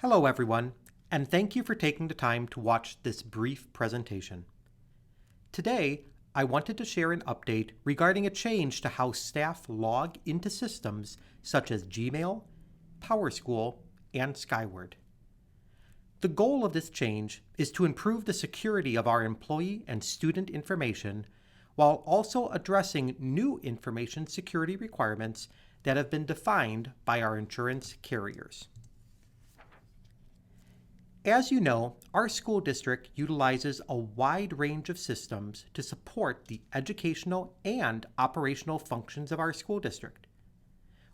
Hello everyone, and thank you for taking the time to watch this brief presentation. Today, I wanted to share an update regarding a change to how staff log into systems such as Gmail, PowerSchool, and Skyward. The goal of this change is to improve the security of our employee and student information while also addressing new information security requirements that have been defined by our insurance carriers. As you know, our school district utilizes a wide range of systems to support the educational and operational functions of our school district.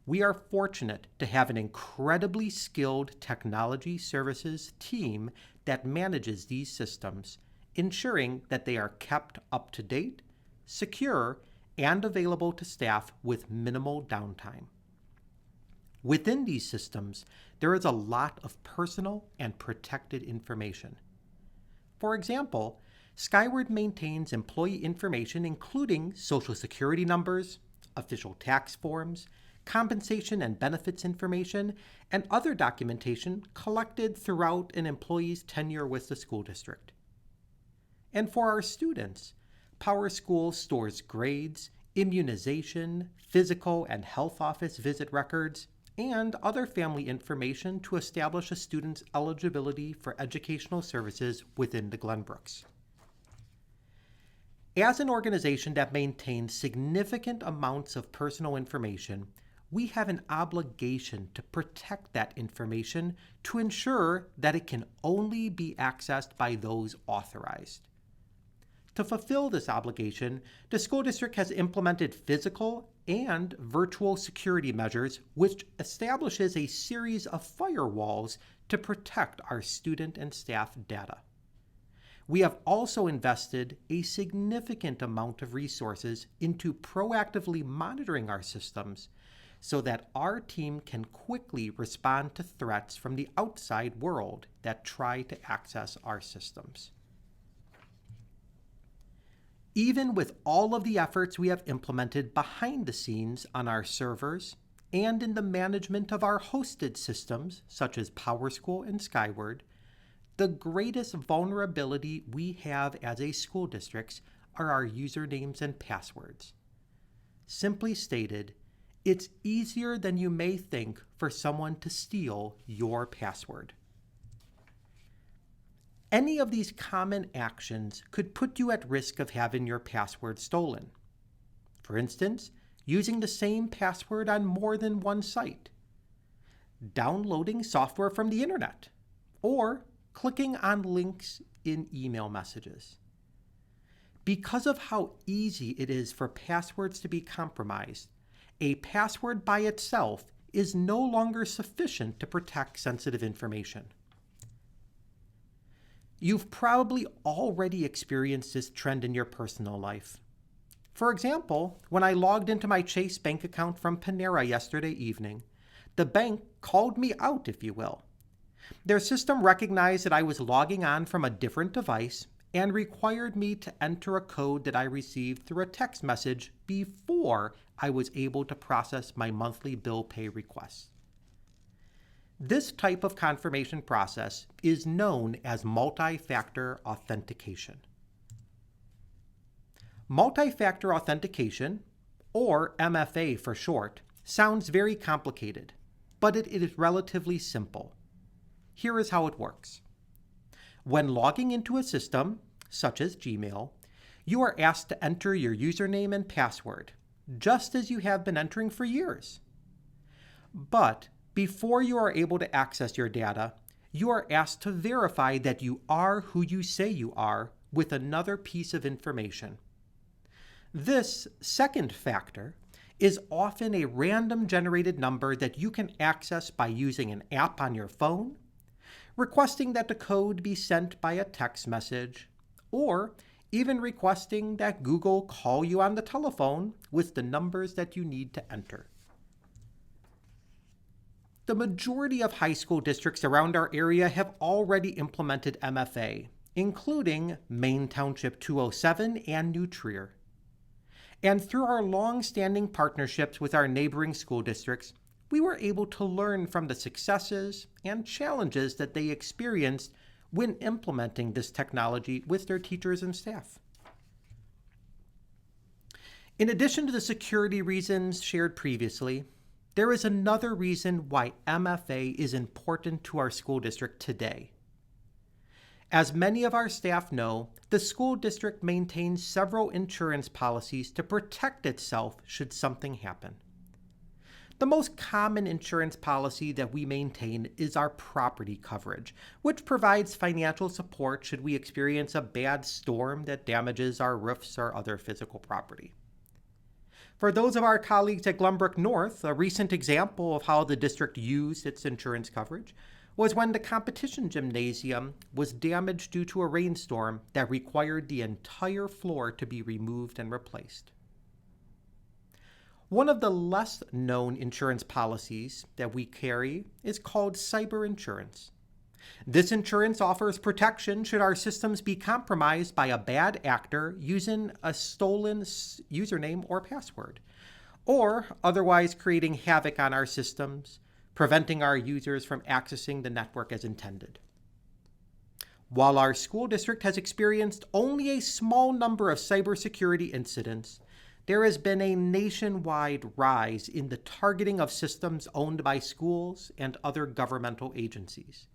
We are fortunate to have an incredibly skilled technology services team that manages these systems, ensuring that they are kept up to date, secure, and available to staff with minimal downtime. Within these systems, there is a lot of personal and protected information. For example, Skyward maintains employee information including Social Security numbers, official tax forms, compensation and benefits information, and other documentation collected throughout an employee's tenure with the school district. And for our students, PowerSchool stores grades, immunization, physical and health office visit records, and other family information to establish a student's eligibility for educational services within the Glenbrooks. As an organization that maintains significant amounts of personal information, we have an obligation to protect that information to ensure that it can only be accessed by those authorized. To fulfill this obligation, the school district has implemented physical and virtual security measures, which establishes a series of firewalls to protect our student and staff data. We have also invested a significant amount of resources into proactively monitoring our systems so that our team can quickly respond to threats from the outside world that try to access our systems. Even with all of the efforts we have implemented behind the scenes on our servers and in the management of our hosted systems, such as PowerSchool and Skyward, the greatest vulnerability we have as a school district are our usernames and passwords. Simply stated, it's easier than you may think for someone to steal your password. Any of these common actions could put you at risk of having your password stolen. For instance, using the same password on more than one site, downloading software from the internet, or clicking on links in email messages. Because of how easy it is for passwords to be compromised, a password by itself is no longer sufficient to protect sensitive information. You've probably already experienced this trend in your personal life. For example, when I logged into my Chase bank account from Panera yesterday evening, the bank called me out, if you will. Their system recognized that I was logging on from a different device and required me to enter a code that I received through a text message before I was able to process my monthly bill pay request. This type of confirmation process is known as multi-factor authentication. Multi-factor authentication, or MFA for short, sounds very complicated, but it is relatively simple. Here is how it works. When logging into a system, such as Gmail, you are asked to enter your username and password, just as you have been entering for years. But before you are able to access your data, you are asked to verify that you are who you say you are with another piece of information. This second factor is often a random generated number that you can access by using an app on your phone, requesting that the code be sent by a text message, or even requesting that Google call you on the telephone with the numbers that you need to enter. The majority of high school districts around our area have already implemented MFA, including Maine Township 207 and New Trier. And through our long-standing partnerships with our neighboring school districts, we were able to learn from the successes and challenges that they experienced when implementing this technology with their teachers and staff. In addition to the security reasons shared previously, there is another reason why MFA is important to our school district today. As many of our staff know, the school district maintains several insurance policies to protect itself should something happen. The most common insurance policy that we maintain is our property coverage, which provides financial support should we experience a bad storm that damages our roofs or other physical property. For those of our colleagues at Glenbrook North, a recent example of how the district used its insurance coverage was when the competition gymnasium was damaged due to a rainstorm that required the entire floor to be removed and replaced. One of the less known insurance policies that we carry is called cyber insurance. This insurance offers protection should our systems be compromised by a bad actor using a stolen username or password, or otherwise creating havoc on our systems, preventing our users from accessing the network as intended. While our school district has experienced only a small number of cybersecurity incidents, there has been a nationwide rise in the targeting of systems owned by schools and other governmental agencies.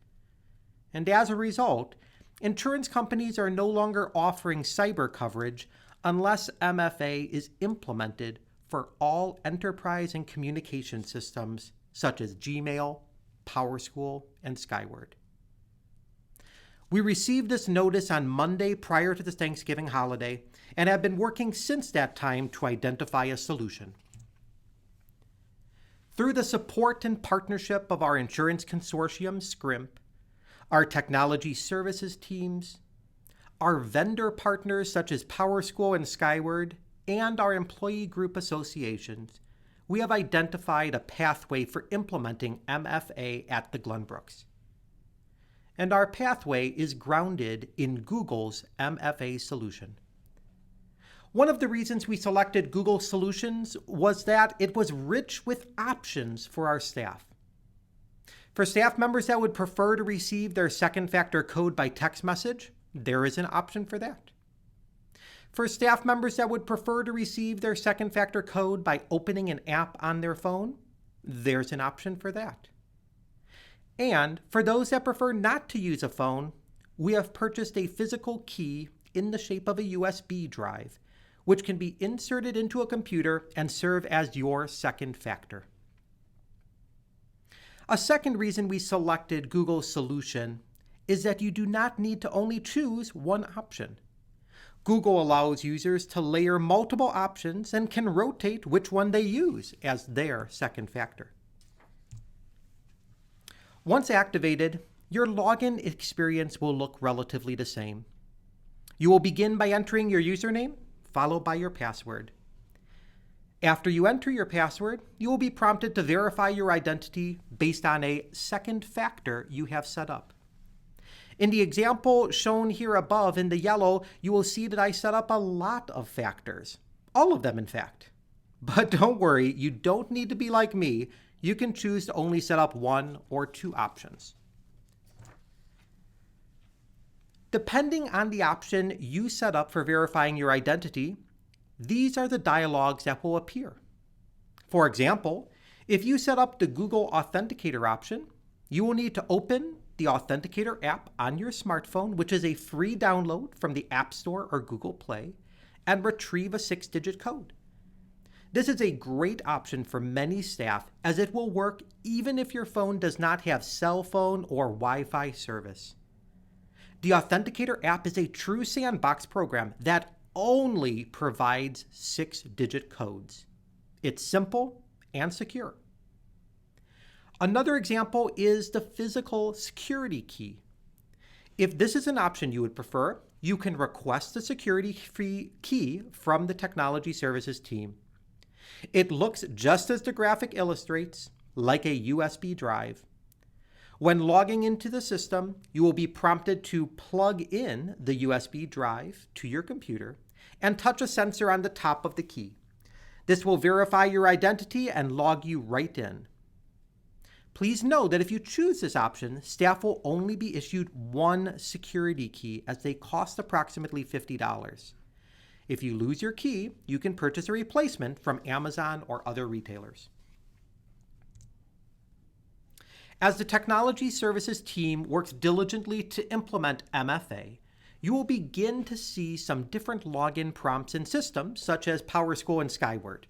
And as a result, insurance companies are no longer offering cyber coverage unless MFA is implemented for all enterprise and communication systems such as Gmail, PowerSchool, and Skyward. We received this notice on Monday prior to the Thanksgiving holiday and have been working since that time to identify a solution. Through the support and partnership of our insurance consortium, SCRIMP, our technology services teams, our vendor partners such as PowerSchool and Skyward, and our employee group associations, we have identified a pathway for implementing MFA at the Glenbrooks. And our pathway is grounded in Google's MFA solution. One of the reasons we selected Google Solutions was that it was rich with options for our staff. For staff members that would prefer to receive their second factor code by text message, there is an option for that. For staff members that would prefer to receive their second factor code by opening an app on their phone, there's an option for that. And for those that prefer not to use a phone, we have purchased a physical key in the shape of a USB drive, which can be inserted into a computer and serve as your second factor. A second reason we selected Google's solution is that you do not need to only choose one option. Google allows users to layer multiple options and can rotate which one they use as their second factor. Once activated, your login experience will look relatively the same. You will begin by entering your username, followed by your password. After you enter your password, you will be prompted to verify your identity based on a second factor you have set up. In the example shown here above in the yellow, you will see that I set up a lot of factors. All of them, in fact. But don't worry, you don't need to be like me. You can choose to only set up one or two options. Depending on the option you set up for verifying your identity, these are the dialogues that will appear. For example, if you set up the Google Authenticator option, you will need to open the Authenticator app on your smartphone, which is a free download from the App Store or Google Play, and retrieve a 6-digit code. This is a great option for many staff as it will work even if your phone does not have cell phone or Wi-Fi service. The Authenticator app is a true sandbox program that only provides 6-digit codes. It's simple and secure. Another example is the physical security key. If this is an option you would prefer, you can request the security key from the technology services team. It looks just as the graphic illustrates, like a USB drive. When logging into the system, you will be prompted to plug in the USB drive to your computer and touch a sensor on the top of the key. This will verify your identity and log you right in. Please know that if you choose this option, staff will only be issued one security key as they cost approximately $50. If you lose your key, you can purchase a replacement from Amazon or other retailers. As the Technology Services team works diligently to implement MFA, you will begin to see some different login prompts in systems such as PowerSchool and Skyward.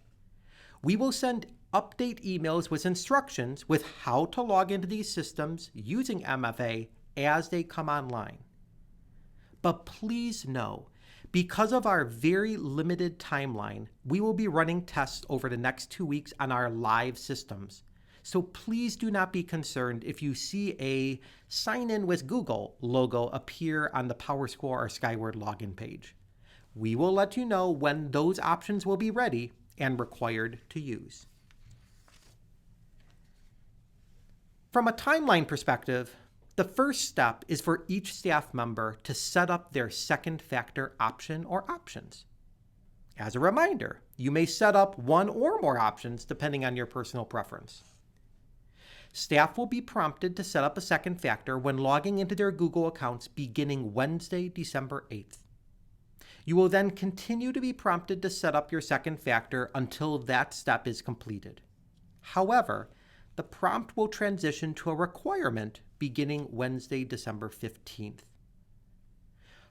We will send update emails with instructions with how to log into these systems using MFA as they come online. But please know, because of our very limited timeline, we will be running tests over the next 2 weeks on our live systems. So please do not be concerned if you see a Sign In with Google logo appear on the PowerSchool or Skyward login page. We will let you know when those options will be ready and required to use. From a timeline perspective, the first step is for each staff member to set up their second factor option or options. As a reminder, you may set up one or more options depending on your personal preference. Staff will be prompted to set up a second factor when logging into their Google accounts beginning Wednesday, December 8th. You will then continue to be prompted to set up your second factor until that step is completed. However, the prompt will transition to a requirement beginning Wednesday, December 15th.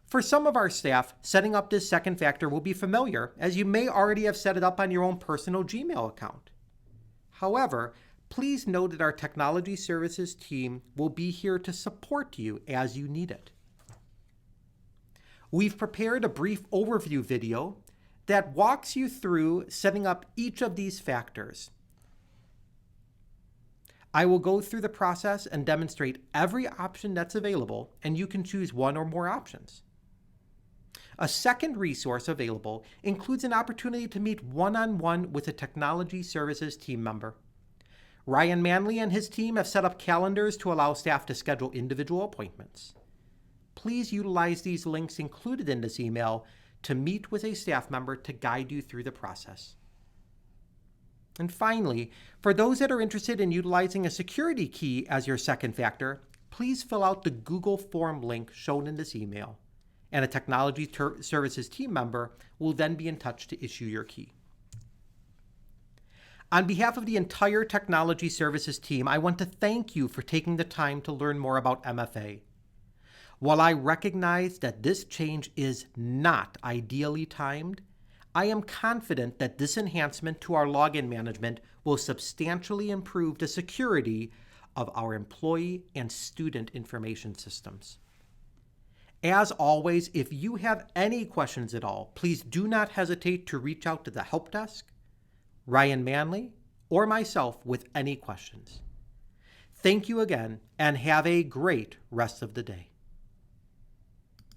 For some of our staff, setting up this second factor will be familiar, as you may already have set it up on your own personal Gmail account. However, please know that our Technology Services team will be here to support you as you need it. We've prepared a brief overview video that walks you through setting up each of these factors. I will go through the process and demonstrate every option that's available, and you can choose one or more options. A second resource available includes an opportunity to meet one-on-one with a Technology Services team member. Ryan Manley and his team have set up calendars to allow staff to schedule individual appointments. Please utilize these links included in this email to meet with a staff member to guide you through the process. And finally, for those that are interested in utilizing a security key as your second factor, please fill out the Google form link shown in this email, and a Technology Services team member will then be in touch to issue your key. On behalf of the entire Technology Services team, I want to thank you for taking the time to learn more about MFA. While I recognize that this change is not ideally timed, I am confident that this enhancement to our login management will substantially improve the security of our employee and student information systems. As always, if you have any questions at all, please do not hesitate to reach out to the help desk, Ryan Manley, or myself with any questions. Thank you again, and have a great rest of the day.